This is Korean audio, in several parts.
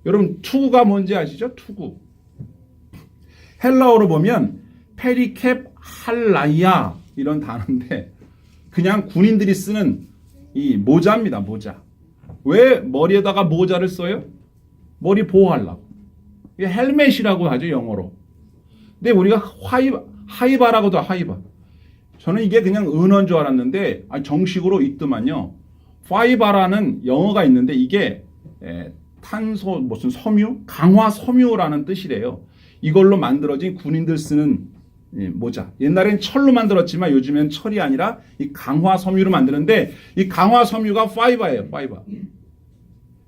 여러분 투구가 뭔지 아시죠? 투구. 헬라어로 보면 페리캡 할라이아 이런 단어인데 그냥 군인들이 쓰는 이 모자입니다. 모자. 왜 머리에다가 모자를 써요? 머리 보호하려고. 이게 헬멧이라고 하죠, 영어로. 근데 우리가 하이바라고도 하이바. 저는 이게 그냥 은어인 줄 알았는데 정식으로 있더만요. 파이바라는 영어가 있는데 이게 탄소 무슨 섬유? 강화 섬유라는 뜻이래요. 이걸로 만들어진 군인들 쓰는 모자. 옛날엔 철로 만들었지만 요즘엔 철이 아니라 이 강화 섬유로 만드는데 이 강화 섬유가 파이바예요. 파이바.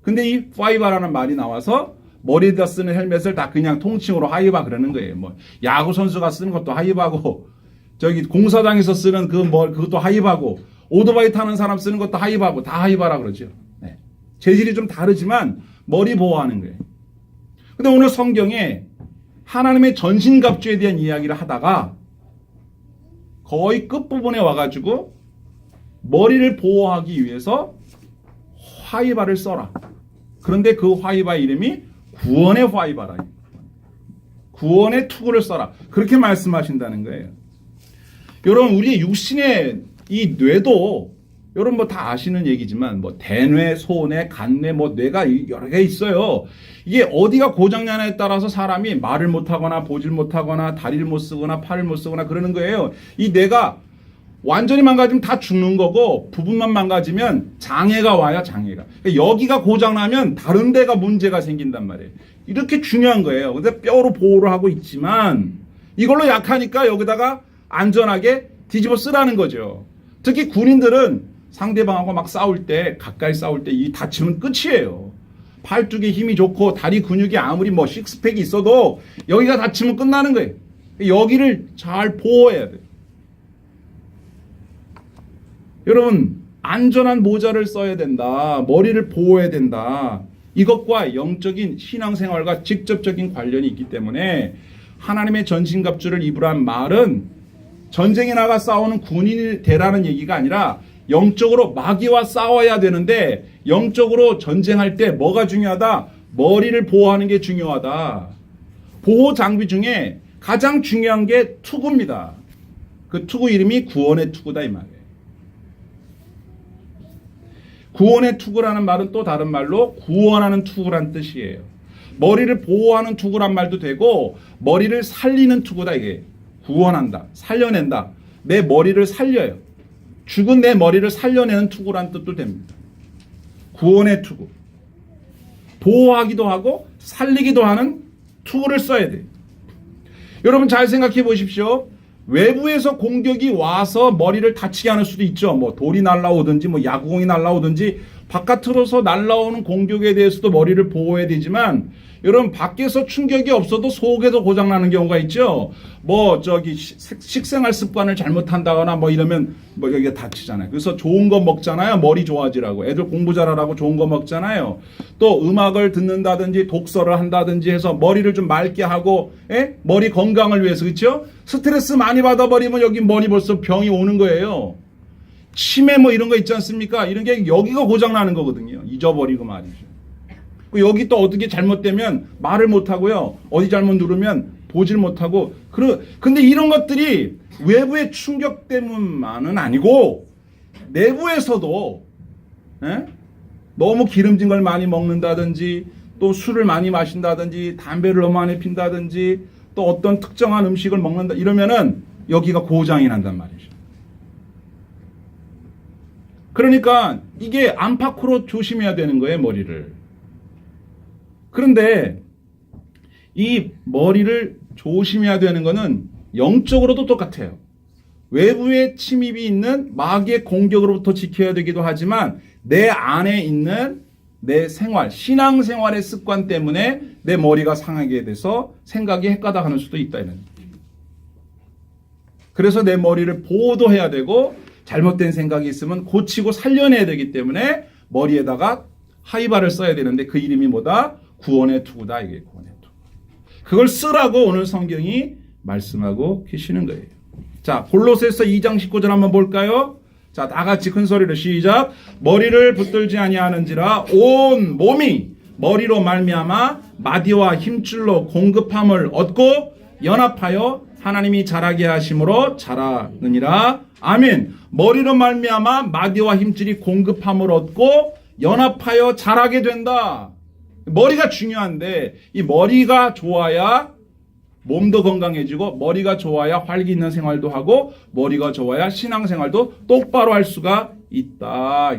근데 이 파이바라는 말이 나와서 머리에다 쓰는 헬멧을 다 그냥 통칭으로 하이바 그러는 거예요. 뭐 야구 선수가 쓰는 것도 하이바고 저기 공사장에서 쓰는 그것도 하이바고 오토바이 타는 사람 쓰는 것도 하이바고 다 하이바라 그러죠. 네. 재질이 좀 다르지만 머리 보호하는 거예요. 근데 오늘 성경에 하나님의 전신갑주에 대한 이야기를 하다가 거의 끝부분에 와가지고 머리를 보호하기 위해서 화이바를 써라. 그런데 그 화이바 이름이 구원의 화이바라. 구원의 투구를 써라. 그렇게 말씀하신다는 거예요. 여러분 우리 육신의 이 뇌도 여러분 뭐 다 아시는 얘기지만 뭐 대뇌, 소뇌, 간뇌 뭐 뇌가 여러 개 있어요. 이게 어디가 고장나냐에 따라서 사람이 말을 못하거나 보질 못하거나 다리를 못 쓰거나 팔을 못 쓰거나 그러는 거예요. 이 뇌가 완전히 망가지면 다 죽는 거고 부분만 망가지면 장애가 와요. 장애가. 그러니까 여기가 고장나면 다른 데가 문제가 생긴단 말이에요. 이렇게 중요한 거예요. 근데 뼈로 보호를 하고 있지만 이걸로 약하니까 여기다가 안전하게 뒤집어 쓰라는 거죠. 특히 군인들은 상대방하고 막 싸울 때 가까이 싸울 때 이 다치면 끝이에요. 팔뚝에 힘이 좋고 다리 근육이 아무리 뭐 식스팩이 있어도 여기가 다치면 끝나는 거예요. 여기를 잘 보호해야 돼요. 여러분 안전한 모자를 써야 된다. 머리를 보호해야 된다. 이것과 영적인 신앙생활과 직접적인 관련이 있기 때문에 하나님의 전신갑주를 입으란 말은 전쟁에 나가 싸우는 군인이 되라는 얘기가 아니라 영적으로 마귀와 싸워야 되는데 영적으로 전쟁할 때 뭐가 중요하다? 머리를 보호하는 게 중요하다. 보호 장비 중에 가장 중요한 게 투구입니다. 그 투구 이름이 구원의 투구다 이 말이에요. 구원의 투구라는 말은 또 다른 말로 구원하는 투구란 뜻이에요. 머리를 보호하는 투구란 말도 되고 머리를 살리는 투구다 이게. 구원한다. 살려낸다. 내 머리를 살려요. 죽은 내 머리를 살려내는 투구란 뜻도 됩니다. 구원의 투구. 보호하기도 하고 살리기도 하는 투구를 써야 돼요. 여러분 잘 생각해 보십시오. 외부에서 공격이 와서 머리를 다치게 하는 수도 있죠. 뭐 돌이 날라오든지 뭐 야구공이 날라오든지 바깥으로서 날라오는 공격에 대해서도 머리를 보호해야 되지만 여러분 밖에서 충격이 없어도 속에도 고장나는 경우가 있죠. 뭐 저기 식생활 습관을 잘못한다거나 뭐 이러면 뭐 여기가 다치잖아요. 그래서 좋은 거 먹잖아요. 머리 좋아지라고. 애들 공부 잘하라고 좋은 거 먹잖아요. 또 음악을 듣는다든지 독서를 한다든지 해서 머리를 좀 맑게 하고 머리 건강을 위해서 그렇죠? 스트레스 많이 받아버리면 여기 머리 벌써 병이 오는 거예요. 치매 뭐 이런 거 있지 않습니까? 이런 게 여기가 고장나는 거거든요. 잊어버리고 말이죠. 여기 또 어떻게 잘못되면 말을 못하고요. 어디 잘못 누르면 보질 못하고. 근데 이런 것들이 외부의 충격 때문만은 아니고 내부에서도 너무 기름진 걸 많이 먹는다든지 또 술을 많이 마신다든지 담배를 너무 많이 핀다든지 또 어떤 특정한 음식을 먹는다 이러면은 여기가 고장이 난단 말이죠. 그러니까 이게 안팎으로 조심해야 되는 거예요, 머리를. 그런데 이 머리를 조심해야 되는 거는 영적으로도 똑같아요. 외부의 침입이 있는 마귀의 공격으로부터 지켜야 되기도 하지만 내 안에 있는 내 생활, 신앙생활의 습관 때문에 내 머리가 상하게 돼서 생각이 헷가닥하는 수도 있다. 이런. 그래서 내 머리를 보호도 해야 되고 잘못된 생각이 있으면 고치고 살려내야 되기 때문에 머리에다가 하이바를 써야 되는데 그 이름이 뭐다? 구원의 투구다. 이게 구원의 투구. 그걸 쓰라고 오늘 성경이 말씀하고 계시는 거예요. 자, 골로새서 2장 19절 한번 볼까요? 자, 다 같이 큰 소리로 시작. 머리를 붙들지 아니하는지라 온 몸이 머리로 말미암아 마디와 힘줄로 공급함을 얻고 연합하여 하나님이 자라게 하심으로 자라느니라. 아멘. 머리로 말미암아 마디와 힘줄이 공급함을 얻고 연합하여 자라게 된다. 머리가 중요한데 이 머리가 좋아야 몸도 건강해지고 머리가 좋아야 활기 있는 생활도 하고 머리가 좋아야 신앙생활도 똑바로 할 수가 있다.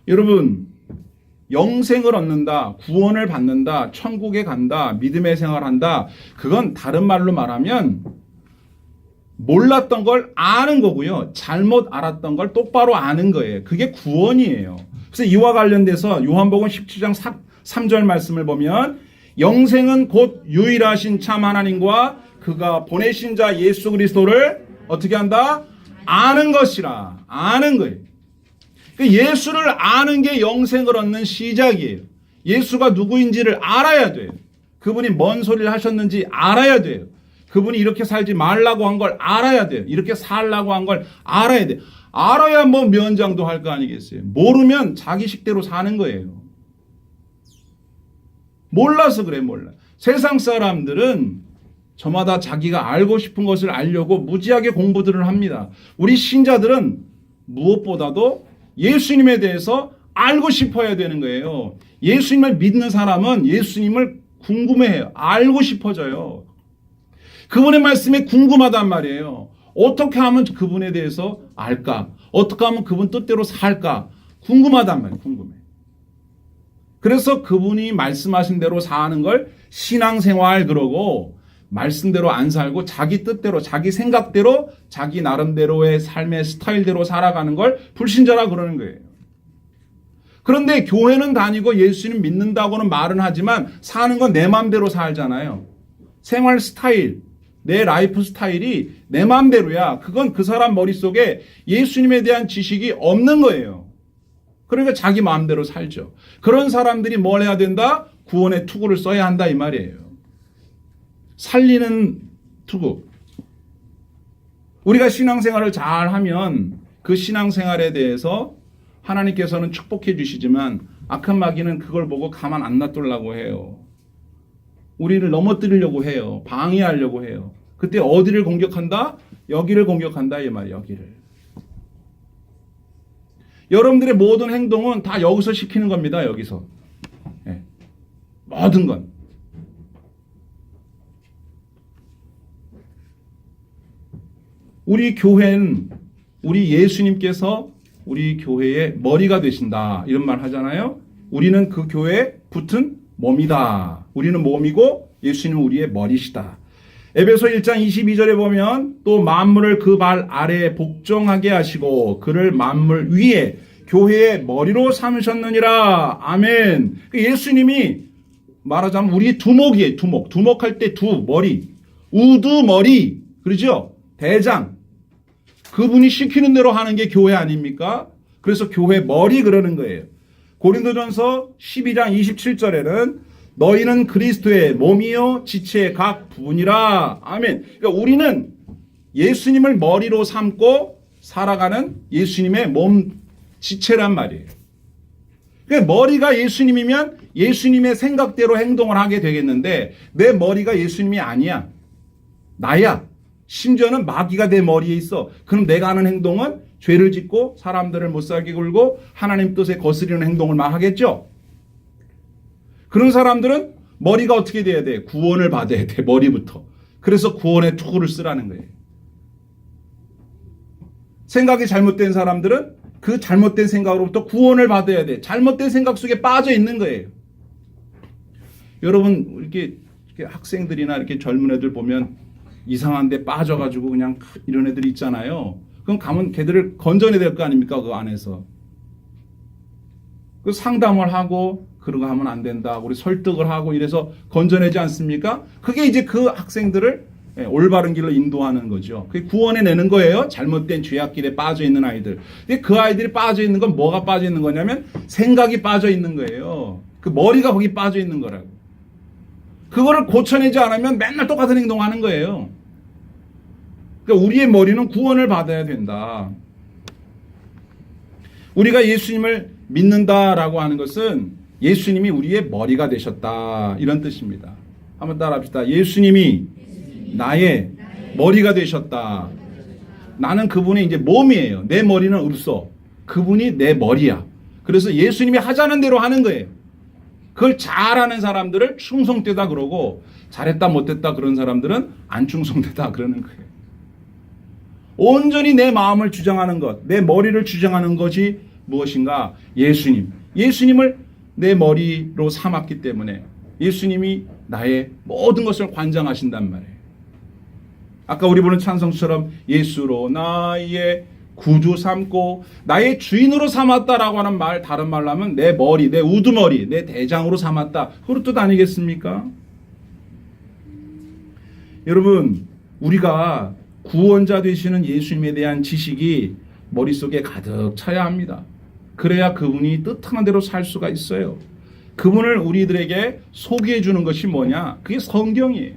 여러분, 영생을 얻는다, 구원을 받는다, 천국에 간다, 믿음의 생활한다. 그건 다른 말로 말하면 몰랐던 걸 아는 거고요. 잘못 알았던 걸 똑바로 아는 거예요. 그게 구원이에요. 그래서 이와 관련돼서 요한복음 17장 3절 말씀을 보면 영생은 곧 유일하신 참 하나님과 그가 보내신 자 예수 그리스도를 어떻게 한다? 아는 것이라. 아는 거예요. 예수를 아는 게 영생을 얻는 시작이에요. 예수가 누구인지를 알아야 돼요. 그분이 뭔 소리를 하셨는지 알아야 돼요. 그분이 이렇게 살지 말라고 한 걸 알아야 돼요. 이렇게 살라고 한 걸 알아야 돼요. 알아야 뭐 면장도 할 거 아니겠어요. 모르면 자기 식대로 사는 거예요. 몰라서 그래, 몰라. 세상 사람들은 저마다 자기가 알고 싶은 것을 알려고 무지하게 공부들을 합니다. 우리 신자들은 무엇보다도 예수님에 대해서 알고 싶어야 되는 거예요. 예수님을 믿는 사람은 예수님을 궁금해해요. 알고 싶어져요. 그분의 말씀에 궁금하단 말이에요. 어떻게 하면 그분에 대해서 알까? 어떻게 하면 그분 뜻대로 살까? 궁금하단 말이에요. 궁금해. 그래서 그분이 말씀하신 대로 사는 걸 신앙생활 그러고 말씀대로 안 살고 자기 뜻대로 자기 생각대로 자기 나름대로의 삶의 스타일대로 살아가는 걸 불신자라 그러는 거예요. 그런데 교회는 다니고 예수님 믿는다고는 말은 하지만 사는 건 내 마음대로 살잖아요. 생활 스타일, 내 라이프 스타일이 내 마음대로야. 그건 그 사람 머릿속에 예수님에 대한 지식이 없는 거예요. 그러니까 자기 마음대로 살죠. 그런 사람들이 뭘 해야 된다? 구원의 투구를 써야 한다 이 말이에요. 살리는 투구. 우리가 신앙생활을 잘 하면 그 신앙생활에 대해서 하나님께서는 축복해 주시지만 악한 마귀는 그걸 보고 가만 안 놔두려고 해요. 우리를 넘어뜨리려고 해요. 방해하려고 해요. 그때 어디를 공격한다? 여기를 공격한다 이 말이에요. 여기를. 여러분들의 모든 행동은 다 여기서 시키는 겁니다. 여기서. 네. 모든 건. 우리 교회는 우리 예수님께서 우리 교회의 머리가 되신다. 이런 말 하잖아요. 우리는 그 교회에 붙은 몸이다. 우리는 몸이고 예수님은 우리의 머리시다. 에베소 1장 22절에 보면 또 만물을 그 발 아래에 복종하게 하시고 그를 만물 위에 교회의 머리로 삼으셨느니라. 아멘. 예수님이 말하자면 우리의 두목이에요. 두목. 두목할 때 두, 머리. 우두머리. 그러죠? 대장. 그분이 시키는 대로 하는 게 교회 아닙니까? 그래서 교회 머리 그러는 거예요. 고린도전서 12장 27절에는 너희는 그리스도의 몸이요 지체의 각 부분이라. 아멘. 그러니까 우리는 예수님을 머리로 삼고 살아가는 예수님의 몸 지체란 말이에요. 그러니까 머리가 예수님이면 예수님의 생각대로 행동을 하게 되겠는데 내 머리가 예수님이 아니야. 나야. 심지어는 마귀가 내 머리에 있어. 그럼 내가 하는 행동은 죄를 짓고 사람들을 못 살게 굴고 하나님 뜻에 거스르는 행동을 막 하겠죠. 그런 사람들은 머리가 어떻게 돼야 돼? 구원을 받아야 돼. 머리부터. 그래서 구원의 투구를 쓰라는 거예요. 생각이 잘못된 사람들은 그 잘못된 생각으로부터 구원을 받아야 돼. 잘못된 생각 속에 빠져 있는 거예요. 여러분 이렇게 학생들이나 이렇게 젊은 애들 보면 이상한 데 빠져가지고 그냥 이런 애들 있잖아요. 그럼 가면 걔들을 건져내야 될 거 아닙니까? 그 안에서. 그 상담을 하고 그러고 하면 안 된다. 우리 설득을 하고 이래서 건져내지 않습니까? 그게 이제 그 학생들을 올바른 길로 인도하는 거죠. 그게 구원해내는 거예요. 잘못된 죄악길에 빠져 있는 아이들. 근데 그 아이들이 빠져 있는 건 뭐가 빠져 있는 거냐면 생각이 빠져 있는 거예요. 그 머리가 거기 빠져 있는 거라고. 그거를 고쳐내지 않으면 맨날 똑같은 행동하는 거예요. 그러니까 우리의 머리는 구원을 받아야 된다. 우리가 예수님을 믿는다라고 하는 것은 예수님이 우리의 머리가 되셨다 이런 뜻입니다. 한번 따라합시다. 예수님이 나의 머리가 되셨다. 나는 그분의 이제 몸이에요. 내 머리는 없어. 그분이 내 머리야. 그래서 예수님이 하자는 대로 하는 거예요. 그걸 잘하는 사람들을 충성되다 그러고 잘했다 못했다 그런 사람들은 안 충성되다 그러는 거예요. 온전히 내 마음을 주장하는 것, 내 머리를 주장하는 것이 무엇인가? 예수님. 예수님을 내 머리로 삼았기 때문에 예수님이 나의 모든 것을 관장하신단 말이에요. 아까 우리 부른 찬송처럼 예수로 나의 구주 삼고 나의 주인으로 삼았다라고 하는 말, 다른 말로 하면 내 머리, 내 우두머리, 내 대장으로 삼았다. 그런 뜻 아니겠습니까? 여러분, 우리가 구원자 되시는 예수님에 대한 지식이 머릿속에 가득 차야 합니다. 그래야 그분이 뜻하는 대로 살 수가 있어요. 그분을 우리들에게 소개해 주는 것이 뭐냐? 그게 성경이에요.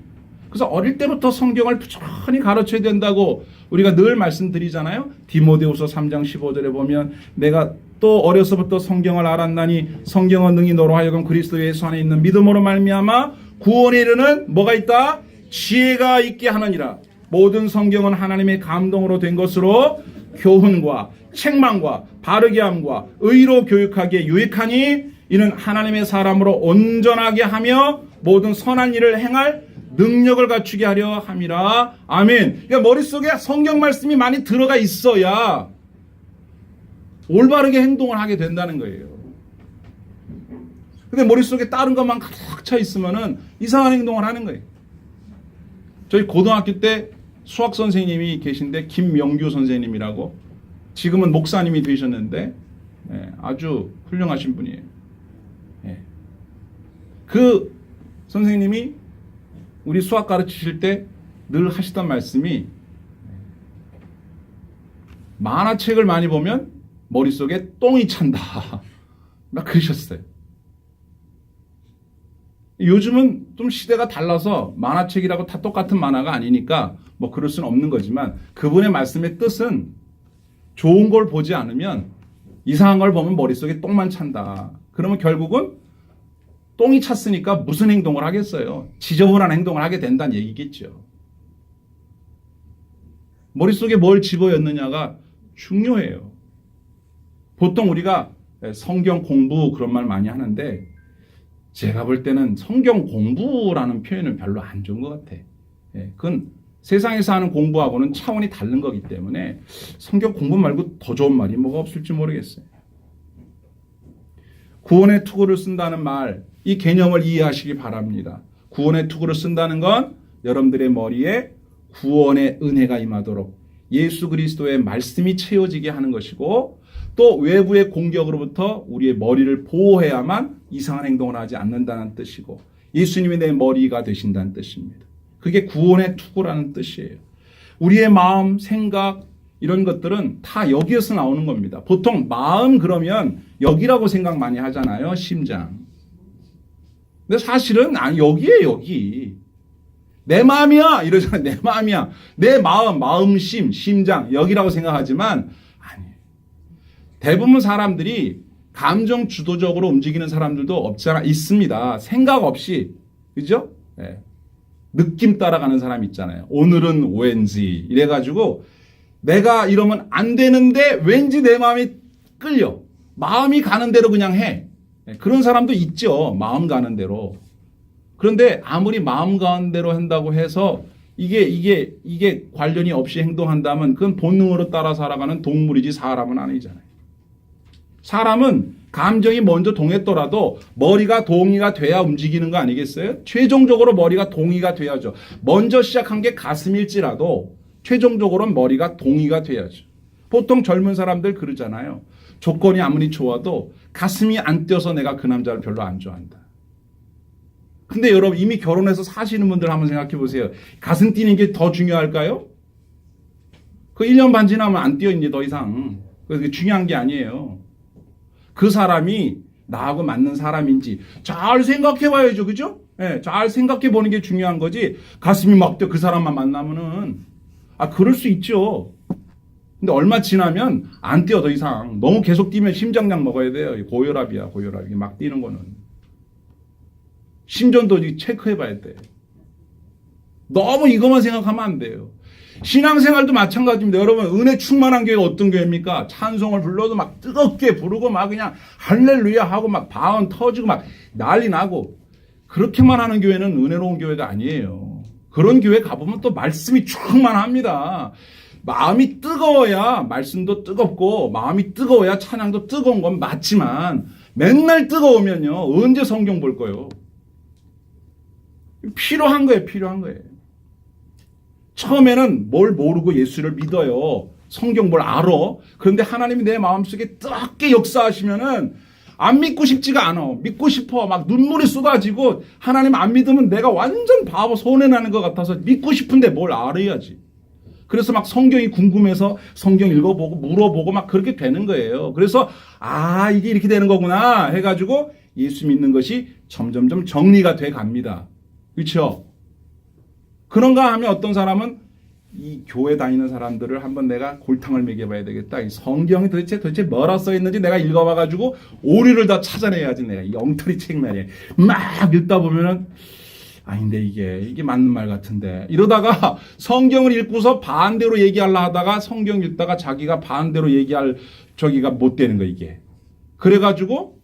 그래서 어릴 때부터 성경을 부지런히 가르쳐야 된다고 우리가 늘 말씀드리잖아요. 디모데후서 3장 15절에 보면 내가 또 어려서부터 성경을 알았나니 성경은 능히 너로 하여금 그리스도 예수 안에 있는 믿음으로 말미암아 구원에 이르는 뭐가 있다? 지혜가 있게 하느니라. 모든 성경은 하나님의 감동으로 된 것으로 교훈과 책망과 바르게 함과 의로 교육하기에 유익하니 이는 하나님의 사람으로 온전하게 하며 모든 선한 일을 행할 능력을 갖추게 하려 함이라. 아멘. 그러니까 머릿속에 성경 말씀이 많이 들어가 있어야 올바르게 행동을 하게 된다는 거예요. 근데 머릿속에 다른 것만 가득 차 있으면은 이상한 행동을 하는 거예요. 저희 고등학교 때 수학 선생님이 계신데 김명규 선생님이라고 지금은 목사님이 되셨는데 아주 훌륭하신 분이에요. 그 선생님이 우리 수학 가르치실 때 늘 하시던 말씀이 만화책을 많이 보면 머릿속에 똥이 찬다. 막 그러셨어요. 요즘은 좀 시대가 달라서 만화책이라고 다 똑같은 만화가 아니니까 뭐 그럴 수는 없는 거지만 그분의 말씀의 뜻은 좋은 걸 보지 않으면 이상한 걸 보면 머릿속에 똥만 찬다. 그러면 결국은 똥이 찼으니까 무슨 행동을 하겠어요? 지저분한 행동을 하게 된다는 얘기겠죠. 머릿속에 뭘 집어넣느냐가 중요해요. 보통 우리가 성경 공부 그런 말 많이 하는데 제가 볼 때는 성경 공부라는 표현은 별로 안 좋은 것 같아. 그건 세상에서 하는 공부하고는 차원이 다른 거기 때문에 성경 공부 말고 더 좋은 말이 뭐가 없을지 모르겠어요. 구원의 투구를 쓴다는 말, 이 개념을 이해하시기 바랍니다. 구원의 투구를 쓴다는 건 여러분들의 머리에 구원의 은혜가 임하도록 예수 그리스도의 말씀이 채워지게 하는 것이고 또 외부의 공격으로부터 우리의 머리를 보호해야만 이상한 행동을 하지 않는다는 뜻이고 예수님이 내 머리가 되신다는 뜻입니다. 그게 구원의 투구라는 뜻이에요. 우리의 마음, 생각 이런 것들은 다 여기에서 나오는 겁니다. 보통 마음 그러면 여기라고 생각 많이 하잖아요. 심장. 근데 사실은 여기에 여기. 내 마음이야 이러잖아요. 내 마음이야. 내 마음, 마음심, 심장 여기라고 생각하지만 아니에요. 대부분 사람들이 감정 주도적으로 움직이는 사람들도 없잖아. 있습니다. 생각 없이. 그죠? 네. 느낌 따라가는 사람 있잖아요. 오늘은 왠지 이래가지고 내가 이러면 안 되는데 왠지 내 마음이 끌려. 마음이 가는 대로 그냥 해. 그런 사람도 있죠. 마음 가는 대로. 그런데 아무리 마음 가는 대로 한다고 해서 이게 관련이 없이 행동한다면 그건 본능으로 따라 살아가는 동물이지 사람은 아니잖아요. 사람은 감정이 먼저 동했더라도 머리가 동의가 돼야 움직이는 거 아니겠어요? 최종적으로 머리가 동의가 돼야죠. 먼저 시작한 게 가슴일지라도 최종적으로는 머리가 동의가 돼야죠. 보통 젊은 사람들 그러잖아요. 조건이 아무리 좋아도 가슴이 안 뛰어서 내가 그 남자를 별로 안 좋아한다. 근데 여러분 이미 결혼해서 사시는 분들 한번 생각해 보세요. 가슴 뛰는 게 더 중요할까요? 그 1년 반 지나면 안 뛰어 이제 더 이상. 그게 중요한 게 아니에요. 그 사람이 나하고 맞는 사람인지 잘 생각해 봐야죠. 그죠? 네, 잘 생각해 보는 게 중요한 거지. 가슴이 막 뛰어 그 사람만 만나면은 그럴 수 있죠. 근데 얼마 지나면 안 뛰어 더 이상. 너무 계속 뛰면 심장약 먹어야 돼요. 고혈압이야, 고혈압. 이게 막 뛰는 거는. 심전도 체크해봐야 돼. 너무 이것만 생각하면 안 돼요. 신앙생활도 마찬가지입니다. 여러분, 은혜 충만한 교회가 어떤 교회입니까? 찬송을 불러도 막 뜨겁게 부르고 막 그냥 할렐루야 하고 막 바운 터지고 막 난리 나고, 그렇게만 하는 교회는 은혜로운 교회가 아니에요. 그런 교회 가보면 또 말씀이 충만합니다. 마음이 뜨거워야 말씀도 뜨겁고, 마음이 뜨거워야 찬양도 뜨거운 건 맞지만, 맨날 뜨거우면요, 언제 성경 볼 거예요? 필요한 거예요, 필요한 거예요. 처음에는 뭘 모르고 예수를 믿어요. 성경 뭘 알아. 그런데 하나님이 내 마음속에 뜨겁게 역사하시면은 안 믿고 싶지가 않아. 믿고 싶어. 막 눈물이 쏟아지고, 하나님 안 믿으면 내가 완전 바보 손해나는 것 같아서 믿고 싶은데 뭘 알아야지. 그래서 막 성경이 궁금해서 성경 읽어보고 물어보고 막 그렇게 되는 거예요. 그래서 이게 이렇게 되는 거구나 해가지고 예수 믿는 것이 점점점 정리가 돼 갑니다. 그렇죠? 그런가 하면 어떤 사람은 이 교회 다니는 사람들을 한번 내가 골탕을 먹여봐야 되겠다. 이 성경이 도대체 뭐라 써 있는지 내가 읽어봐가지고 오류를 다 찾아내야지. 내가 이 엉터리 책 말이야. 막 읽다 보면은 아닌데 이게 맞는 말 같은데, 이러다가 성경을 읽고서 반대로 얘기하려 하다가 성경 읽다가 자기가 반대로 얘기할 저기가 못 되는 거 이게. 그래가지고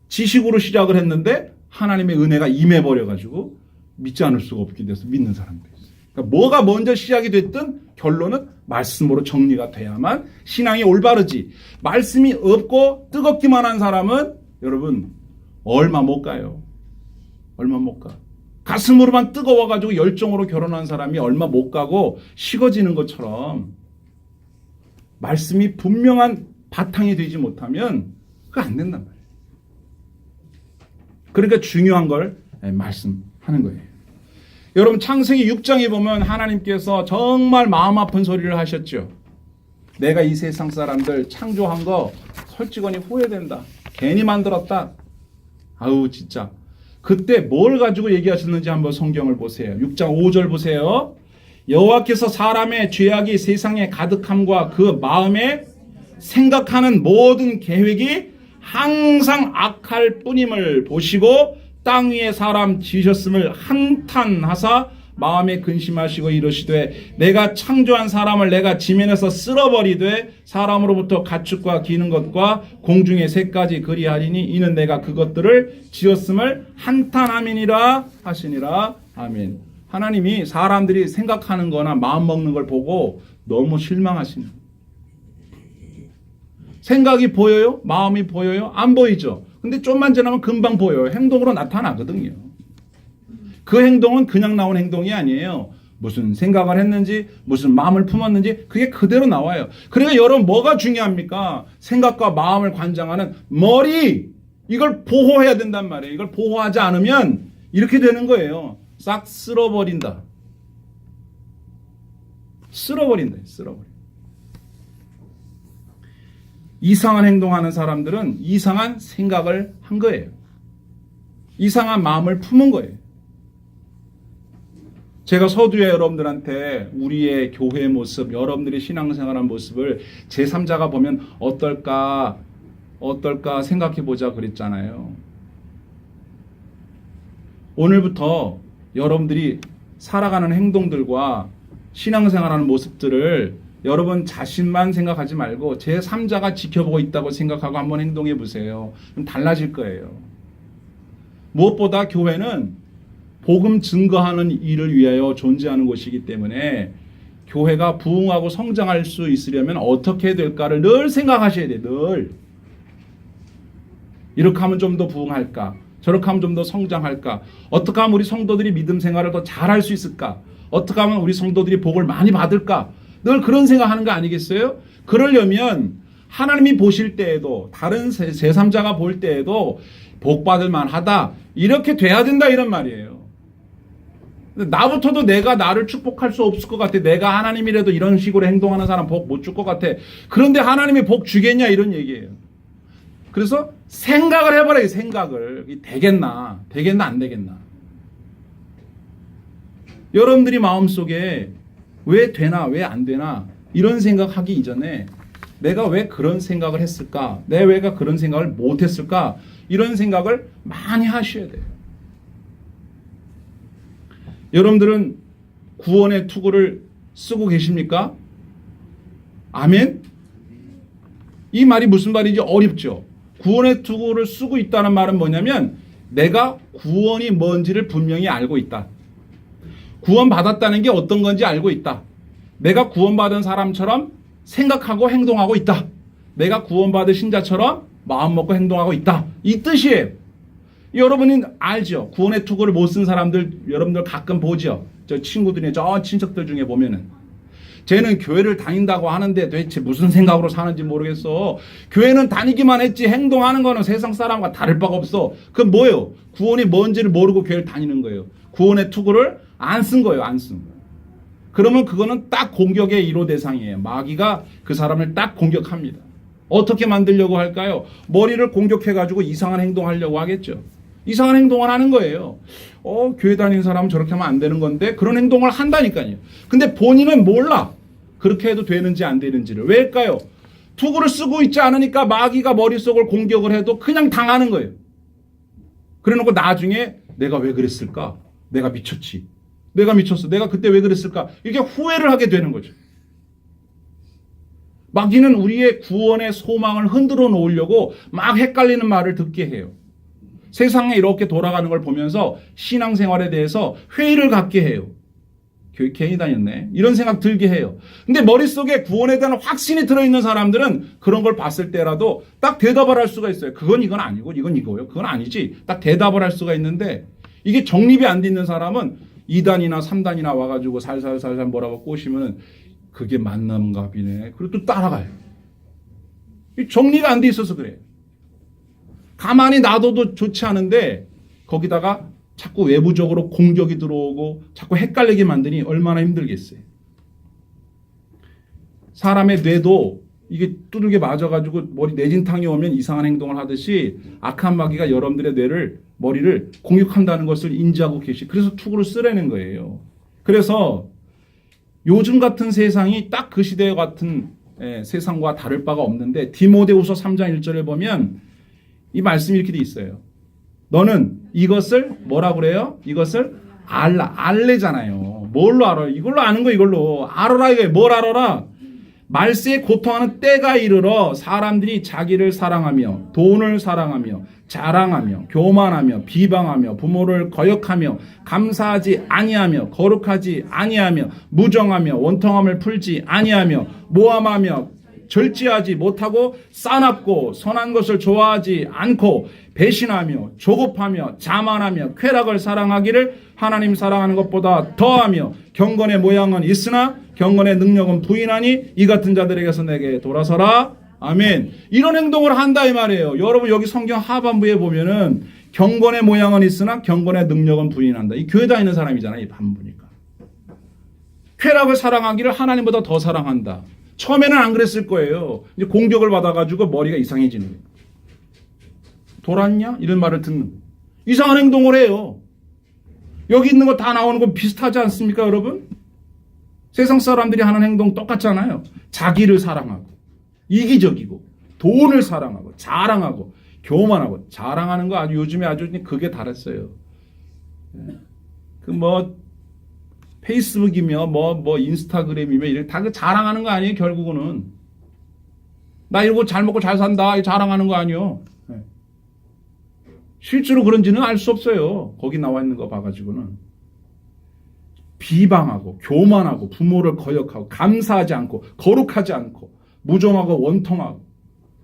지식으로 시작을 했는데 하나님의 은혜가 임해버려가지고 믿지 않을 수가 없게 돼서 믿는 사람도 있어요. 그러니까 뭐가 먼저 시작이 됐든 결론은 말씀으로 정리가 돼야만 신앙이 올바르지. 말씀이 없고 뜨겁기만 한 사람은 여러분 얼마 못 가요. 얼마 못 가. 가슴으로만 뜨거워가지고 열정으로 결혼한 사람이 얼마 못 가고 식어지는 것처럼 말씀이 분명한 바탕이 되지 못하면 그거 안 된단 말이에요. 그러니까 중요한 걸 말씀하는 거예요. 여러분, 창세기 6장에 보면 하나님께서 정말 마음 아픈 소리를 하셨죠. 내가 이 세상 사람들 창조한 거 솔직히 후회된다. 괜히 만들었다. 아우 진짜. 그때 뭘 가지고 얘기하셨는지 한번 성경을 보세요. 6장 5절 보세요. 여호와께서 사람의 죄악이 세상에 가득함과 그 마음에 생각하는 모든 계획이 항상 악할 뿐임을 보시고 땅 위에 사람 지으셨음을 한탄하사 마음에 근심하시고 이르시되 내가 창조한 사람을 내가 지면에서 쓸어버리되 사람으로부터 가축과 기는 것과 공중의 새까지 그리하리니 이는 내가 그것들을 지었음을 한탄함이니라 하시니라. 아멘. 하나님이 사람들이 생각하는 거나 마음 먹는 걸 보고 너무 실망하시는 거예요. 생각이 보여요? 마음이 보여요? 안 보이죠? 근데 좀만 지나면 금방 보여요. 행동으로 나타나거든요. 그 행동은 그냥 나온 행동이 아니에요. 무슨 생각을 했는지, 무슨 마음을 품었는지 그게 그대로 나와요. 그러니까 여러분 뭐가 중요합니까? 생각과 마음을 관장하는 머리, 이걸 보호해야 된단 말이에요. 이걸 보호하지 않으면 이렇게 되는 거예요. 싹 쓸어버린다. 쓸어버린다. 이상한 행동하는 사람들은 이상한 생각을 한 거예요. 이상한 마음을 품은 거예요. 제가 서두에 여러분들한테 우리의 교회 모습, 여러분들이 신앙생활한 모습을 제3자가 보면 어떨까 생각해보자 그랬잖아요. 오늘부터 여러분들이 살아가는 행동들과 신앙생활하는 모습들을 여러분 자신만 생각하지 말고 제3자가 지켜보고 있다고 생각하고 한번 행동해 보세요. 그럼 달라질 거예요. 무엇보다 교회는 복음 증거하는 일을 위하여 존재하는 곳이기 때문에 교회가 부흥하고 성장할 수 있으려면 어떻게 될까를 늘 생각하셔야 돼요. 늘. 이렇게 하면 좀 더 부흥할까? 저렇게 하면 좀 더 성장할까? 어떻게 하면 우리 성도들이 믿음 생활을 더 잘할 수 있을까? 어떻게 하면 우리 성도들이 복을 많이 받을까? 늘 그런 생각하는 거 아니겠어요? 그러려면 하나님이 보실 때에도 다른 제3자가 볼 때에도 복받을 만하다. 이렇게 돼야 된다 이런 말이에요. 나부터도 내가 나를 축복할 수 없을 것 같아. 내가 하나님이라도 이런 식으로 행동하는 사람 복 못 줄 것 같아. 그런데 하나님이 복 주겠냐 이런 얘기예요. 그래서 생각을 해버려요. 생각을. 되겠나 안 되겠나. 여러분들이 마음속에 왜 되나 왜 안 되나 이런 생각하기 이전에 내가 왜 그런 생각을 했을까? 내가 그런 생각을 못했을까? 이런 생각을 많이 하셔야 돼요. 여러분들은 구원의 투구를 쓰고 계십니까? 아멘? 이 말이 무슨 말인지 어렵죠. 구원의 투구를 쓰고 있다는 말은 뭐냐면 내가 구원이 뭔지를 분명히 알고 있다. 구원받았다는 게 어떤 건지 알고 있다. 내가 구원받은 사람처럼 생각하고 행동하고 있다. 내가 구원받으신 자처럼 마음 먹고 행동하고 있다. 이 뜻이에요. 여러분은 알죠? 구원의 투구를 못 쓴 사람들 여러분들 가끔 보죠? 저 친구들이 저 친척들 중에 보면은 쟤는 교회를 다닌다고 하는데 도대체 무슨 생각으로 사는지 모르겠어. 교회는 다니기만 했지 행동하는 거는 세상 사람과 다를 바가 없어. 그건 뭐예요? 구원이 뭔지를 모르고 교회를 다니는 거예요. 구원의 투구를 안 쓴 거예요. 안 쓴 거예요. 그러면 그거는 딱 공격의 1호 대상이에요. 마귀가 그 사람을 딱 공격합니다. 어떻게 만들려고 할까요? 머리를 공격해가지고 이상한 행동하려고 하겠죠. 이상한 행동을 하는 거예요. 교회 다니는 사람은 저렇게 하면 안 되는 건데 그런 행동을 한다니까요. 근데 본인은 몰라. 그렇게 해도 되는지 안 되는지를. 왜일까요? 투구를 쓰고 있지 않으니까 마귀가 머릿속을 공격을 해도 그냥 당하는 거예요. 그래놓고 나중에 내가 왜 그랬을까? 내가 미쳤지. 내가 미쳤어. 내가 그때 왜 그랬을까? 이렇게 후회를 하게 되는 거죠. 마귀는 우리의 구원의 소망을 흔들어 놓으려고 막 헷갈리는 말을 듣게 해요. 세상에 이렇게 돌아가는 걸 보면서 신앙생활에 대해서 회의를 갖게 해요. 교회 괜히 다녔네. 이런 생각 들게 해요. 근데 머릿속에 구원에 대한 확신이 들어있는 사람들은 그런 걸 봤을 때라도 딱 대답을 할 수가 있어요. 그건 이건 아니고 이건 이거요. 그건 아니지. 딱 대답을 할 수가 있는데 이게 정립이 안 돼 있는 사람은 2단이나 3단이나 와가지고 살살살살 뭐라고 꼬시면 그게 맞는가 비네. 그리고 또 따라가요. 정리가 안 돼 있어서 그래요. 가만히 놔둬도 좋지 않은데 거기다가 자꾸 외부적으로 공격이 들어오고 자꾸 헷갈리게 만드니 얼마나 힘들겠어요. 사람의 뇌도 이게 두들겨 맞아가지고 머리 내진탕이 오면 이상한 행동을 하듯이 악한 마귀가 여러분들의 머리를 공격한다는 것을 인지하고 그래서 투구를 쓰라는 거예요. 그래서 요즘 같은 세상이 딱 그 시대 같은 세상과 다를 바가 없는데 디모데후서 3장 1절에 보면 이 말씀이 이렇게 돼 있어요. 너는 이것을 뭐라 그래요? 이것을 알래잖아요. 뭘로 알아요? 이걸로 아는 거 이걸로. 알아라 이거예요. 뭘 알아라? 말세에 고통하는 때가 이르러 사람들이 자기를 사랑하며 돈을 사랑하며 자랑하며 교만하며 비방하며 부모를 거역하며 감사하지 아니하며 거룩하지 아니하며 무정하며 원통함을 풀지 아니하며 모함하며 절제하지 못하고 싸납고 선한 것을 좋아하지 않고 배신하며 조급하며 자만하며 쾌락을 사랑하기를 하나님 사랑하는 것보다 더하며 경건의 모양은 있으나 경건의 능력은 부인하니 이 같은 자들에게서 내게 돌아서라. 아멘. 이런 행동을 한다 이 말이에요. 여러분 여기 성경 하반부에 보면은 경건의 모양은 있으나 경건의 능력은 부인한다. 이 교회 다니는 사람이잖아요. 이 반부니까. 쾌락을 사랑하기를 하나님보다 더 사랑한다. 처음에는 안 그랬을 거예요. 이제 공격을 받아가지고 머리가 이상해지는 거예요. 돌았냐? 이런 말을 듣는 이상한 행동을 해요. 여기 있는 거 다 나오는 거 비슷하지 않습니까 여러분? 세상 사람들이 하는 행동 똑같잖아요. 자기를 사랑하고 이기적이고 돈을 사랑하고 자랑하고 교만하고 자랑하는 거 아주 요즘에 아주 그게 달았어요. 그 페이스북이며 인스타그램이며 이런 다 그 자랑하는 거 아니에요 결국은. 나 이거 잘 먹고 잘 산다 자랑하는 거 아니에요. 실제로 그런지는 알 수 없어요. 거기 나와 있는 거 봐가지고는. 비방하고 교만하고 부모를 거역하고 감사하지 않고 거룩하지 않고 무정하고 원통하고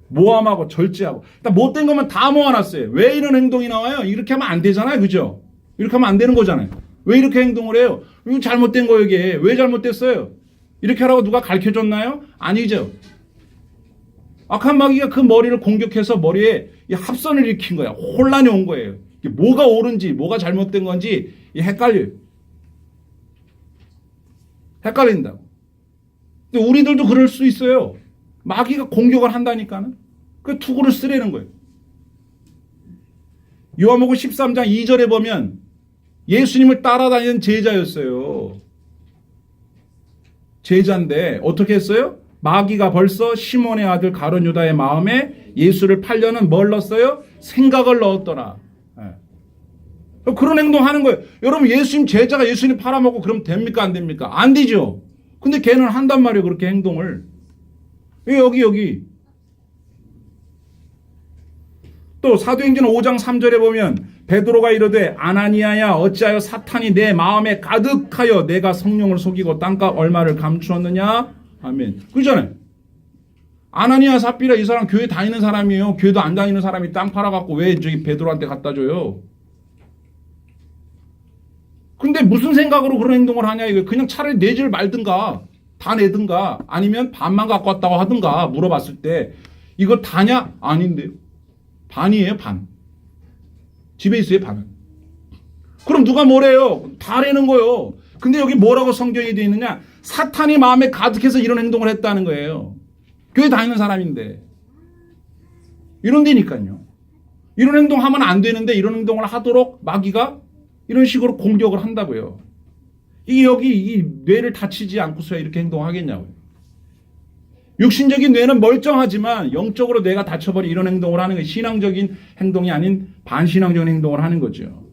모함하고 절제하고 못된 것만 다 모아놨어요. 왜 이런 행동이 나와요? 이렇게 하면 안 되잖아요. 그죠? 이렇게 하면 안 되는 거잖아요. 왜 이렇게 행동을 해요? 이거 잘못된 거예요. 이게 왜 잘못됐어요? 이렇게 하라고 누가 가르쳐줬나요? 아니죠. 악한 마귀가 그 머리를 공격해서 머리에 이 합선을 일으킨 거야. 혼란이 온 거예요. 이게 뭐가 옳은지 뭐가 잘못된 건지 헷갈려요. 헷갈린다고. 근데 우리들도 그럴 수 있어요. 마귀가 공격을 한다니까는. 그 투구를 쓰라는 거예요. 요한복음 13장 2절에 보면 예수님을 따라다니는 제자였어요. 제자인데 어떻게 했어요? 마귀가 벌써 시몬의 아들 가룟 유다의 마음에 예수를 팔려는 뭘 넣었어요? 생각을 넣었더라. 예. 그런 행동하는 거예요. 여러분 예수님 제자가 예수님 팔아먹고 그러면 됩니까 안 됩니까? 안 되죠. 근데 걔는 한단 말이에요. 그렇게 행동을. 여기. 또 사도행전 5장 3절에 보면 베드로가 이르되 아나니아야 어찌하여 사탄이 내 마음에 가득하여 내가 성령을 속이고 땅값 얼마를 감추었느냐? 아멘. 그러잖아요. 아나니아 삽비라 이 사람 교회 다니는 사람이에요. 교회도 안 다니는 사람이 땅 팔아갖고 왜 저기 베드로한테 갖다 줘요? 근데 무슨 생각으로 그런 행동을 하냐 이거. 그냥 차라리 내질 말든가 다 내든가 아니면 반만 갖고 왔다고 하든가 물어봤을 때 이거 다냐? 아닌데요. 반이에요, 반. 집에 있어요, 반은. 그럼 누가 뭐래요? 다 내는 거예요. 근데 여기 뭐라고 성경에 되어 있느냐? 사탄이 마음에 가득해서 이런 행동을 했다는 거예요. 교회 다니는 사람인데. 이런 데니까요. 이런 행동하면 안 되는데 이런 행동을 하도록 마귀가 이런 식으로 공격을 한다고요. 이게 여기 이 뇌를 다치지 않고서야 이렇게 행동하겠냐고요. 육신적인 뇌는 멀쩡하지만 영적으로 뇌가 다쳐버린 이런 행동을 하는 게 신앙적인 행동이 아닌 반신앙적인 행동을 하는 거죠.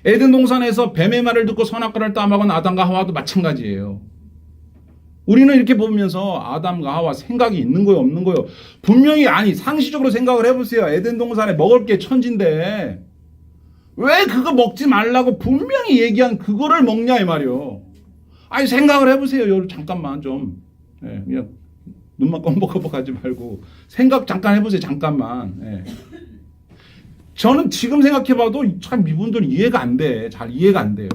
에덴 동산에서 뱀의 말을 듣고 선악과를 따먹은 아담과 하와도 마찬가지예요. 우리는 이렇게 보면서 아담과 하와 생각이 있는 거예요, 없는 거예요? 분명히 아니 상식적으로 생각을 해보세요. 에덴 동산에 먹을 게 천진데 왜 그거 먹지 말라고 분명히 얘기한 그거를 먹냐 이 말이요. 아니 생각을 해보세요. 여러분 잠깐만 좀. 예, 그냥 눈만 껌뻑껌뻑하지 말고 생각 잠깐 해보세요. 잠깐만. 예. 저는 지금 생각해봐도 참 이분들은 이해가 안 돼. 잘 이해가 안 돼요.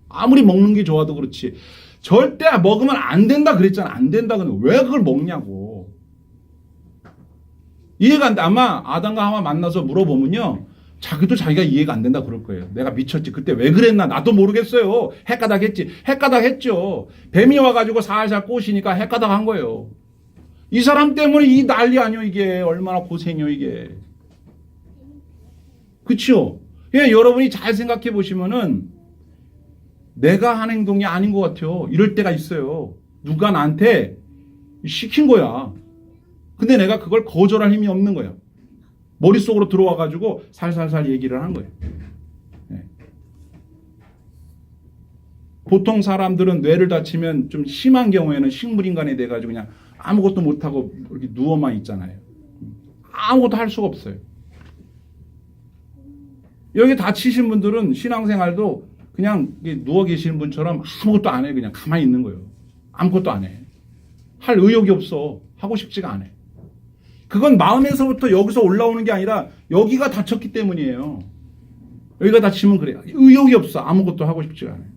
아무리 먹는 게 좋아도 그렇지. 절대 먹으면 안 된다 그랬잖아. 안 된다 근데 왜 그걸 먹냐고. 이해가 안 돼. 아마 아담과 하와 만나서 물어보면요. 자기도 자기가 이해가 안 된다 그럴 거예요. 내가 미쳤지. 그때 왜 그랬나 나도 모르겠어요. 헷가닥 했지. 헷가닥 했죠. 뱀이 와가지고 살살 꼬시니까 헷가닥 한 거예요. 이 사람 때문에 이 난리 아니요 이게. 얼마나 고생이요 이게. 그렇죠? 예, 여러분이 잘 생각해 보시면은 내가 한 행동이 아닌 것 같아요. 이럴 때가 있어요. 누가 나한테 시킨 거야. 근데 내가 그걸 거절할 힘이 없는 거야. 머릿속으로 들어와가지고 살살살 얘기를 한 거예요. 네. 보통 사람들은 뇌를 다치면 좀 심한 경우에는 식물인간이 돼가지고 그냥 아무것도 못하고 이렇게 누워만 있잖아요. 아무것도 할 수가 없어요. 여기 다치신 분들은 신앙생활도 그냥 누워 계시는 분처럼 아무것도 안 해. 그냥 가만히 있는 거예요. 아무것도 안 해. 할 의욕이 없어. 하고 싶지가 않아. 그건 마음에서부터 여기서 올라오는 게 아니라 여기가 다쳤기 때문이에요. 여기가 다치면 그래요. 의욕이 없어. 아무것도 하고 싶지가 않아요.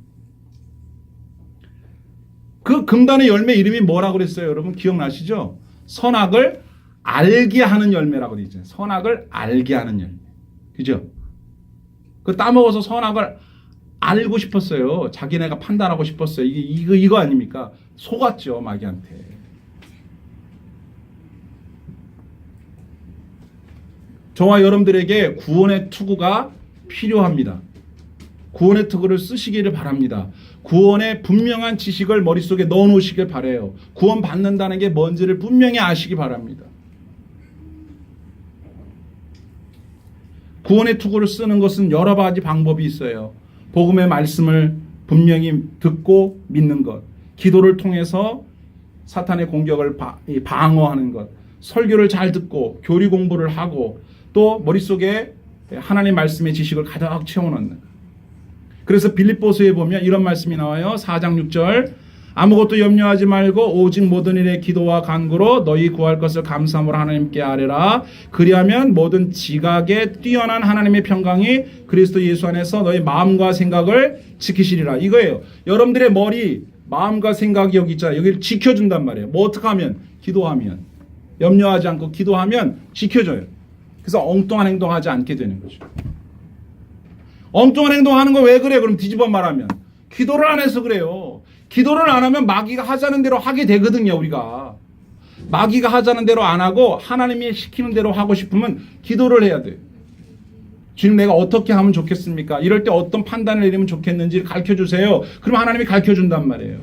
그 금단의 열매 이름이 뭐라고 그랬어요? 여러분 기억나시죠? 선악을 알게 하는 열매라고 되어 있잖아요. 선악을 알게 하는 열매. 그죠? 그 따먹어서 선악을 알고 싶었어요. 자기네가 판단하고 싶었어요. 이거 아닙니까? 속았죠, 마귀한테. 저와 여러분들에게 구원의 투구가 필요합니다. 구원의 투구를 쓰시기를 바랍니다. 구원의 분명한 지식을 머릿속에 넣어놓으시길 바라요. 구원 받는다는 게 뭔지를 분명히 아시기 바랍니다. 구원의 투구를 쓰는 것은 여러 가지 방법이 있어요. 복음의 말씀을 분명히 듣고 믿는 것, 기도를 통해서 사탄의 공격을 방어하는 것, 설교를 잘 듣고 교리 공부를 하고 또 머릿속에 하나님 말씀의 지식을 가득 채워넣는 것. 그래서 빌립보서에 보면 이런 말씀이 나와요. 4장 6절 아무것도 염려하지 말고 오직 모든 일에 기도와 간구로 너희 구할 것을 감사함으로 하나님께 아뢰라. 그리하면 모든 지각에 뛰어난 하나님의 평강이 그리스도 예수 안에서 너희 마음과 생각을 지키시리라. 이거예요. 여러분들의 머리, 마음과 생각이 여기 있잖아요. 여기를 지켜준단 말이에요. 뭐 어떻게 하면? 기도하면. 염려하지 않고 기도하면 지켜줘요. 그래서 엉뚱한 행동하지 않게 되는 거죠. 엉뚱한 행동하는 거 왜 그래? 그럼 뒤집어 말하면 기도를 안 해서 그래요. 기도를 안 하면 마귀가 하자는 대로 하게 되거든요. 우리가 마귀가 하자는 대로 안 하고 하나님이 시키는 대로 하고 싶으면 기도를 해야 돼요. 주님 내가 어떻게 하면 좋겠습니까? 이럴 때 어떤 판단을 내리면 좋겠는지 가르쳐주세요. 그럼 하나님이 가르쳐준단 말이에요.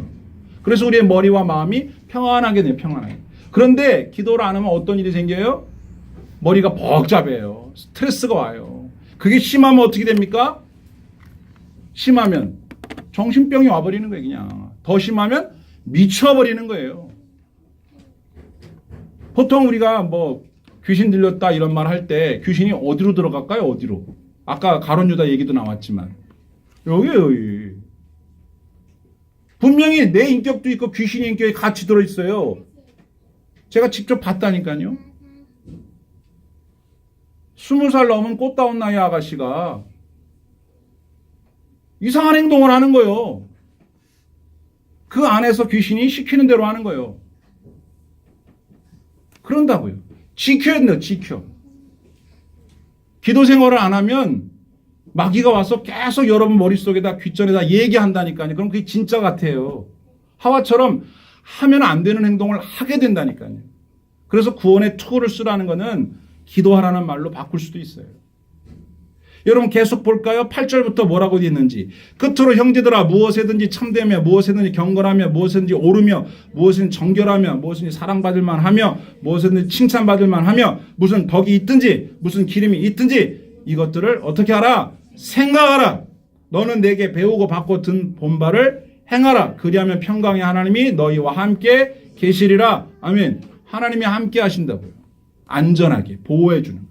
그래서 우리의 머리와 마음이 평안하게 돼요. 평안하게. 그런데 기도를 안 하면 어떤 일이 생겨요? 머리가 복잡해요. 스트레스가 와요. 그게 심하면 어떻게 됩니까? 심하면 정신병이 와버리는 거예요. 그냥. 더 심하면 미쳐버리는 거예요. 보통 우리가 뭐 귀신 들렸다 이런 말 할 때 귀신이 어디로 들어갈까요? 어디로? 아까 가룟 유다 얘기도 나왔지만 여기 분명히 내 인격도 있고 귀신의 인격이 같이 들어있어요. 제가 직접 봤다니까요. 20살 넘은 꽃다운 나이 아가씨가 이상한 행동을 하는 거예요. 그 안에서 귀신이 시키는 대로 하는 거예요. 그런다고요. 지켜야 된다. 지켜. 기도 생활을 안 하면 마귀가 와서 계속 여러분 머릿속에다 귓전에다 얘기한다니까요. 그럼 그게 진짜 같아요. 하와처럼 하면 안 되는 행동을 하게 된다니까요. 그래서 구원의 투구를 쓰라는 거는 기도하라는 말로 바꿀 수도 있어요. 여러분 계속 볼까요? 8절부터 뭐라고 되어 있는지. 끝으로 형제들아 무엇에든지 참되며 무엇에든지 경건하며 무엇에든지 오르며 무엇이든 정결하며 무엇이든지 사랑받을 만하며 무엇이든지 칭찬받을 만하며 무슨 덕이 있든지 무슨 기름이 있든지 이것들을 어떻게 하라? 생각하라. 너는 내게 배우고 받고 든 본바를 행하라. 그리하면 평강의 하나님이 너희와 함께 계시리라. 아멘. 하나님이 함께 하신다고요. 안전하게 보호해 주는 거죠.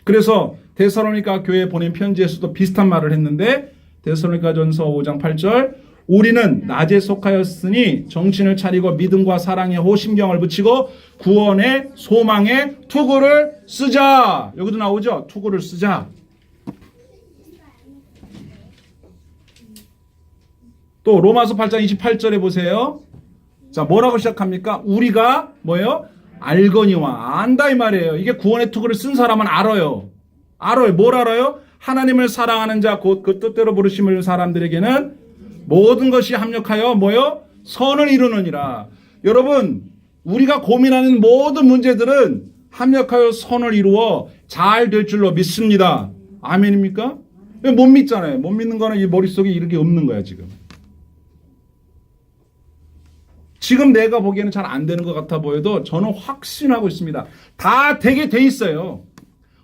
그래서 데살로니가 교회에 보낸 편지에서도 비슷한 말을 했는데 데살로니가전서 5장 8절 우리는 낮에 속하였으니 정신을 차리고 믿음과 사랑에 호심경을 붙이고 구원의 소망의 투구를 쓰자. 여기도 나오죠. 투구를 쓰자. 또 로마서 8장 28절에 보세요. 자, 뭐라고 시작합니까? 우리가 뭐예요? 알거니와 안다 이 말이에요. 이게 구원의 투구를 쓴 사람은 알아요. 알아요. 뭘 알아요? 하나님을 사랑하는 자 곧 그 뜻대로 부르심을 사람들에게는 모든 것이 합력하여 뭐요? 선을 이루느니라. 여러분 우리가 고민하는 모든 문제들은 합력하여 선을 이루어 잘 될 줄로 믿습니다. 아멘입니까? 못 믿잖아요. 못 믿는 거는 이 머릿속에 이렇게 없는 거야 지금. 지금 내가 보기에는 잘 안 되는 것 같아 보여도 저는 확신하고 있습니다. 다 되게 돼 있어요.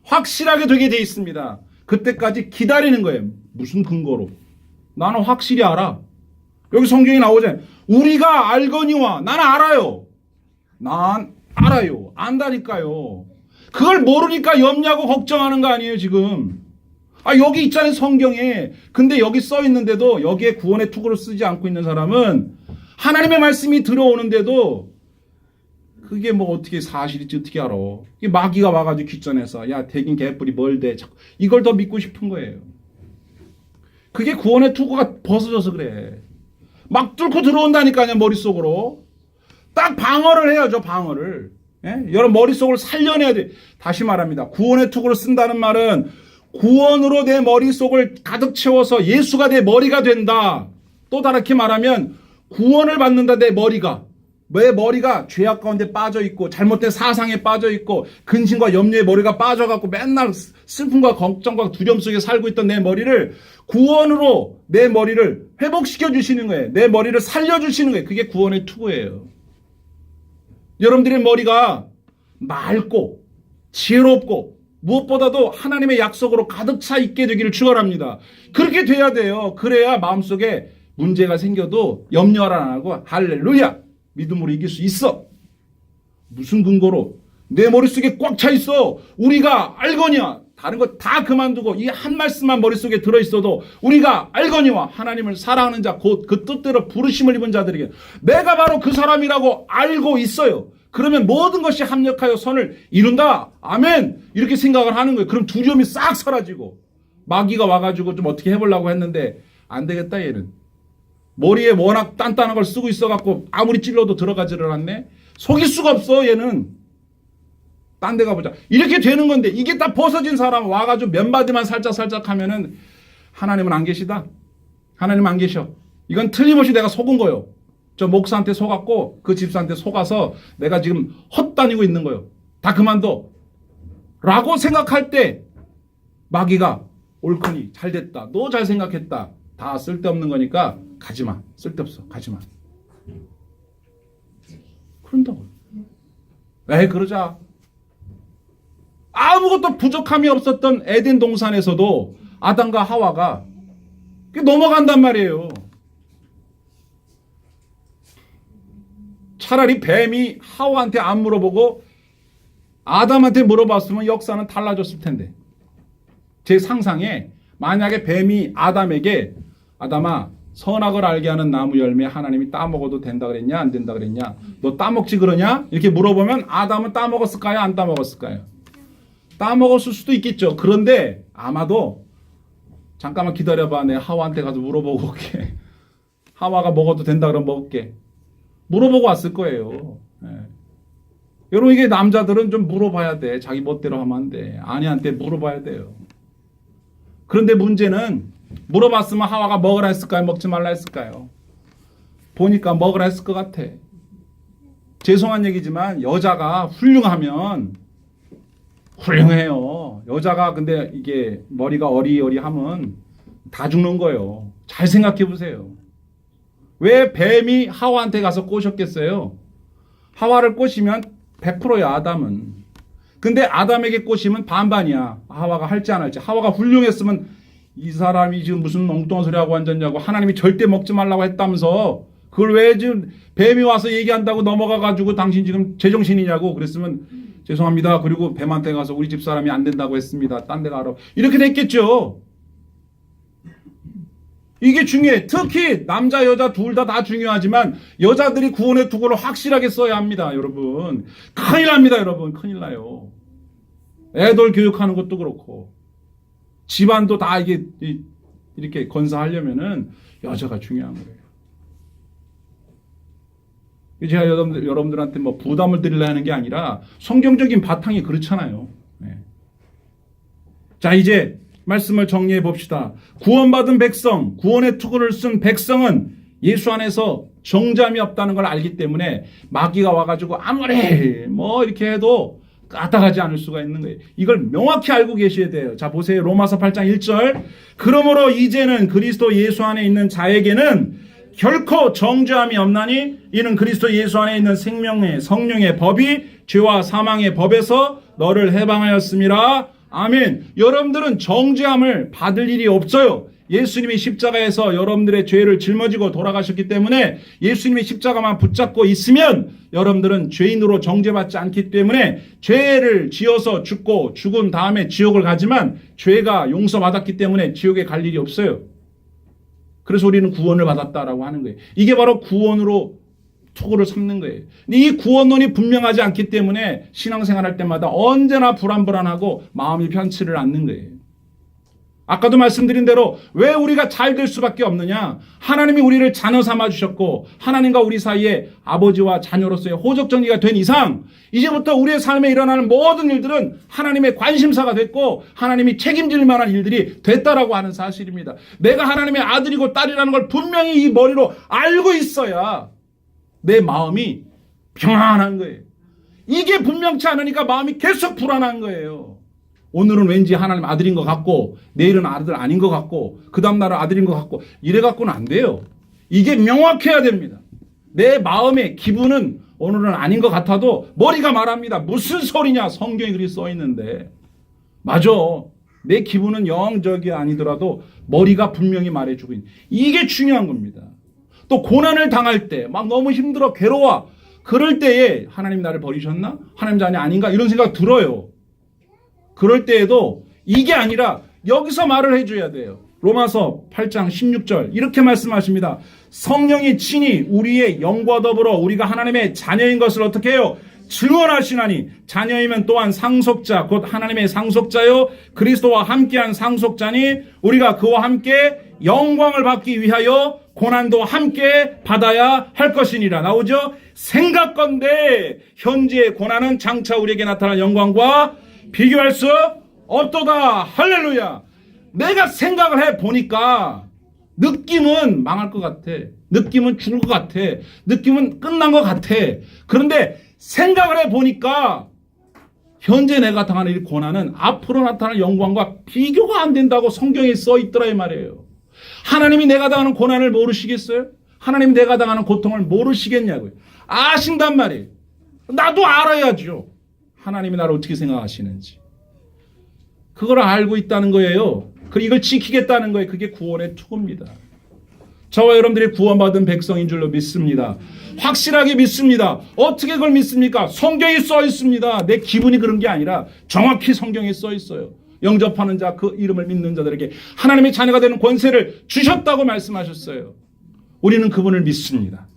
확실하게 되게 돼 있습니다. 그때까지 기다리는 거예요. 무슨 근거로? 나는 확실히 알아. 여기 성경이 나오잖아요. 우리가 알거니와 나는 알아요. 난 알아요. 안다니까요. 그걸 모르니까 염려하고 걱정하는 거 아니에요 지금. 아 여기 있잖아요 성경에. 근데 여기 써 있는데도 여기에 구원의 투구를 쓰지 않고 있는 사람은 하나님의 말씀이 들어오는데도 그게 뭐 어떻게 사실인지 어떻게 알아. 마귀가 와가지고 귓전에서 야 대긴 개뿔이 뭘 대. 이걸 더 믿고 싶은 거예요. 그게 구원의 투구가 벗어져서 그래. 막 뚫고 들어온다니까요 머릿속으로. 딱 방어를 해야죠 방어를. 예? 여러분 머릿속을 살려내야 돼. 다시 말합니다. 구원의 투구를 쓴다는 말은 구원으로 내 머릿속을 가득 채워서 예수가 내 머리가 된다. 또 다르게 말하면 구원을 받는다 내 머리가. 내 머리가 죄악 가운데 빠져있고 잘못된 사상에 빠져있고 근심과 염려에 머리가 빠져갖고 맨날 슬픔과 걱정과 두려움 속에 살고 있던 내 머리를 구원으로 내 머리를 회복시켜 주시는 거예요. 내 머리를 살려주시는 거예요. 그게 구원의 투구예요. 여러분들의 머리가 맑고 지혜롭고 무엇보다도 하나님의 약속으로 가득 차 있게 되기를 축원합니다. 그렇게 돼야 돼요. 그래야 마음속에 문제가 생겨도 염려를 안 하고 할렐루야 믿음으로 이길 수 있어. 무슨 근거로? 내 머릿속에 꽉 차 있어. 우리가 알거니와 다른 거 다 그만두고 이 한 말씀만 머릿속에 들어있어도 우리가 알거니와 하나님을 사랑하는 자 곧 그 뜻대로 부르심을 입은 자들에게 내가 바로 그 사람이라고 알고 있어요. 그러면 모든 것이 합력하여 선을 이룬다. 아멘. 이렇게 생각을 하는 거예요. 그럼 두려움이 싹 사라지고 마귀가 와가지고 좀 어떻게 해보려고 했는데 안 되겠다 얘는. 머리에 워낙 단단한 걸 쓰고 있어갖고 아무리 찔러도 들어가지를 않네. 속일 수가 없어 얘는. 딴 데 가보자. 이렇게 되는 건데 이게 다 벗어진 사람 와가지고 맨바디만 살짝 하면은 하나님은 안 계시다. 하나님 안 계셔. 이건 틀림없이 내가 속은 거예요. 저 목사한테 속았고 그 집사한테 속아서 내가 지금 헛다니고 있는 거예요. 다 그만둬. 라고 생각할 때 마귀가 옳거니 잘됐다. 너 잘 생각했다. 다 쓸데없는 거니까 가지마. 쓸데없어. 가지마. 그런다고요. 왜 그러자. 아무것도 부족함이 없었던 에덴 동산에서도 아담과 하와가 넘어간단 말이에요. 차라리 뱀이 하와한테 안 물어보고 아담한테 물어봤으면 역사는 달라졌을 텐데. 제 상상에 만약에 뱀이 아담에게 아담아 선악을 알게 하는 나무 열매 하나님이 따먹어도 된다 그랬냐 안 된다 그랬냐 너 따먹지 그러냐 이렇게 물어보면 아담은 따먹었을까요 안 따먹었을까요? 따먹었을 수도 있겠죠. 그런데 아마도 잠깐만 기다려봐 내 하와한테 가서 물어보고 올게. 하와가 먹어도 된다 그러면 먹을게. 물어보고 왔을 거예요. 네. 여러분 이게 남자들은 좀 물어봐야 돼. 자기 멋대로 하면 안 돼. 아내한테 물어봐야 돼요. 그런데 문제는 물어봤으면 하와가 먹으라 했을까요? 먹지 말라 했을까요? 보니까 먹으라 했을 것 같아. 죄송한 얘기지만 여자가 훌륭하면 훌륭해요. 여자가 근데 이게 머리가 어리어리하면 다 죽는 거예요. 잘 생각해 보세요. 왜 뱀이 하와한테 가서 꼬셨겠어요? 하와를 꼬시면 100%야 아담은. 근데 아담에게 꼬시면 반반이야. 하와가 할지 안 할지. 하와가 훌륭했으면 이 사람이 지금 무슨 엉뚱한 소리 하고 앉았냐고 하나님이 절대 먹지 말라고 했다면서 그걸 왜 지금 뱀이 와서 얘기한다고 넘어가가지고 당신 지금 제정신이냐고 그랬으면 죄송합니다. 그리고 뱀한테 가서 우리 집 사람이 안 된다고 했습니다. 딴 데 가라. 이렇게 됐겠죠. 이게 중요해. 특히 남자 여자 둘 다 중요하지만 여자들이 구원의 투구를 확실하게 써야 합니다. 여러분. 큰일 납니다. 여러분. 큰일 나요. 애들 교육하는 것도 그렇고 집안도 다 이게 이렇게 건사하려면은 여자가 중요한 거예요. 제가 여러분들한테 뭐 부담을 드리려 하는 게 아니라 성경적인 바탕이 그렇잖아요. 네. 자, 이제 말씀을 정리해 봅시다. 구원받은 백성, 구원의 투구를 쓴 백성은 예수 안에서 정죄함이 없다는 걸 알기 때문에 마귀가 와가지고 아무리 뭐 이렇게 해도 까딱하지 않을 수가 있는 거예요. 이걸 명확히 알고 계셔야 돼요. 자, 보세요. 로마서 8장 1절. 그러므로 이제는 그리스도 예수 안에 있는 자에게는 결코 정죄함이 없나니 이는 그리스도 예수 안에 있는 생명의 성령의 법이 죄와 사망의 법에서 너를 해방하였음이라. 아멘. 여러분들은 정죄함을 받을 일이 없어요. 예수님이 십자가에서 여러분들의 죄를 짊어지고 돌아가셨기 때문에 예수님이 십자가만 붙잡고 있으면 여러분들은 죄인으로 정죄받지 않기 때문에 죄를 지어서 죽고 죽은 다음에 지옥을 가지만 죄가 용서받았기 때문에 지옥에 갈 일이 없어요. 그래서 우리는 구원을 받았다라고 하는 거예요. 이게 바로 구원으로 투구를 삼는 거예요. 이 구원론이 분명하지 않기 때문에 신앙생활 할 때마다 언제나 불안불안하고 마음이 편치를 않는 거예요. 아까도 말씀드린 대로 왜 우리가 잘 될 수밖에 없느냐? 하나님이 우리를 자녀 삼아 주셨고 하나님과 우리 사이에 아버지와 자녀로서의 호적 정리가 된 이상 이제부터 우리의 삶에 일어나는 모든 일들은 하나님의 관심사가 됐고 하나님이 책임질 만한 일들이 됐다라고 하는 사실입니다. 내가 하나님의 아들이고 딸이라는 걸 분명히 이 머리로 알고 있어야 내 마음이 평안한 거예요. 이게 분명치 않으니까 마음이 계속 불안한 거예요. 오늘은 왠지 하나님 아들인 것 같고 내일은 아들 아닌 것 같고 그 다음 날은 아들인 것 같고 이래 갖고는 안 돼요. 이게 명확해야 됩니다. 내 마음의 기분은 오늘은 아닌 것 같아도 머리가 말합니다. 무슨 소리냐 성경에 그리 써 있는데 맞아. 내 기분은 영적이 아니더라도 머리가 분명히 말해주고 있는 이게 중요한 겁니다. 또 고난을 당할 때 막 너무 힘들어 괴로워 그럴 때에 하나님 나를 버리셨나? 하나님 자녀 아닌가? 이런 생각 들어요. 그럴 때에도 이게 아니라 여기서 말을 해줘야 돼요. 로마서 8장 16절 이렇게 말씀하십니다. 성령이 친히 우리의 영과 더불어 우리가 하나님의 자녀인 것을 어떻게 해요? 증언하시나니 자녀이면 또한 상속자 곧 하나님의 상속자요 그리스도와 함께한 상속자니 우리가 그와 함께 영광을 받기 위하여 고난도 함께 받아야 할 것이니라. 나오죠? 생각건대 현재의 고난은 장차 우리에게 나타날 영광과 비교할 수 없도다. 할렐루야. 내가 생각을 해보니까 느낌은 망할 것 같아. 느낌은 죽을 것 같아. 느낌은 끝난 것 같아. 그런데 생각을 해보니까 현재 내가 당하는 이 고난은 앞으로 나타날 영광과 비교가 안 된다고 성경에 써 있더라 이 말이에요. 하나님이 내가 당하는 고난을 모르시겠어요? 하나님이 내가 당하는 고통을 모르시겠냐고요. 아신단 말이에요. 나도 알아야죠. 하나님이 나를 어떻게 생각하시는지. 그걸 알고 있다는 거예요. 이걸 지키겠다는 거예요. 그게 구원의 투구입니다. 저와 여러분들이 구원받은 백성인 줄로 믿습니다. 확실하게 믿습니다. 어떻게 그걸 믿습니까? 성경에 써 있습니다. 내 기분이 그런 게 아니라 정확히 성경에 써 있어요. 영접하는 자, 그 이름을 믿는 자들에게 하나님의 자녀가 되는 권세를 주셨다고 말씀하셨어요. 우리는 그분을 믿습니다.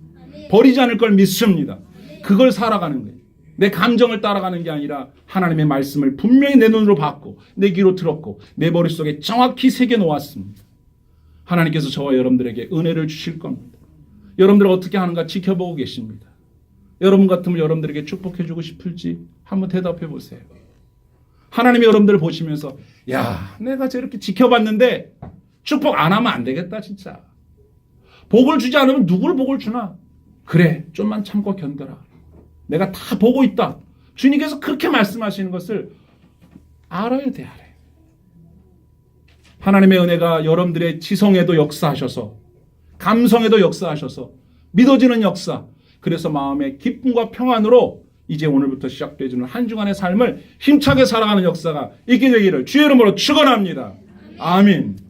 버리지 않을 걸 믿습니다. 그걸 살아가는 거예요. 내 감정을 따라가는 게 아니라 하나님의 말씀을 분명히 내 눈으로 봤고 내 귀로 들었고 내 머릿속에 정확히 새겨 놓았습니다. 하나님께서 저와 여러분들에게 은혜를 주실 겁니다. 여러분들 어떻게 하는가 지켜보고 계십니다. 여러분 같으면 여러분들에게 축복해 주고 싶을지 한번 대답해 보세요. 하나님이 여러분들을 보시면서 야, 내가 저렇게 지켜봤는데 축복 안 하면 안 되겠다 진짜. 복을 주지 않으면 누굴 복을 주나? 그래, 좀만 참고 견뎌라. 내가 다 보고 있다. 주님께서 그렇게 말씀하시는 것을 알아야 돼, 알아요. 하나님의 은혜가 여러분들의 지성에도 역사하셔서 감성에도 역사하셔서 믿어지는 역사, 그래서 마음의 기쁨과 평안으로 이제 오늘부터 시작되어지는 한 주간의 삶을 힘차게 살아가는 역사가 있게 되기를 주의 이름으로 축원합니다. 아멘.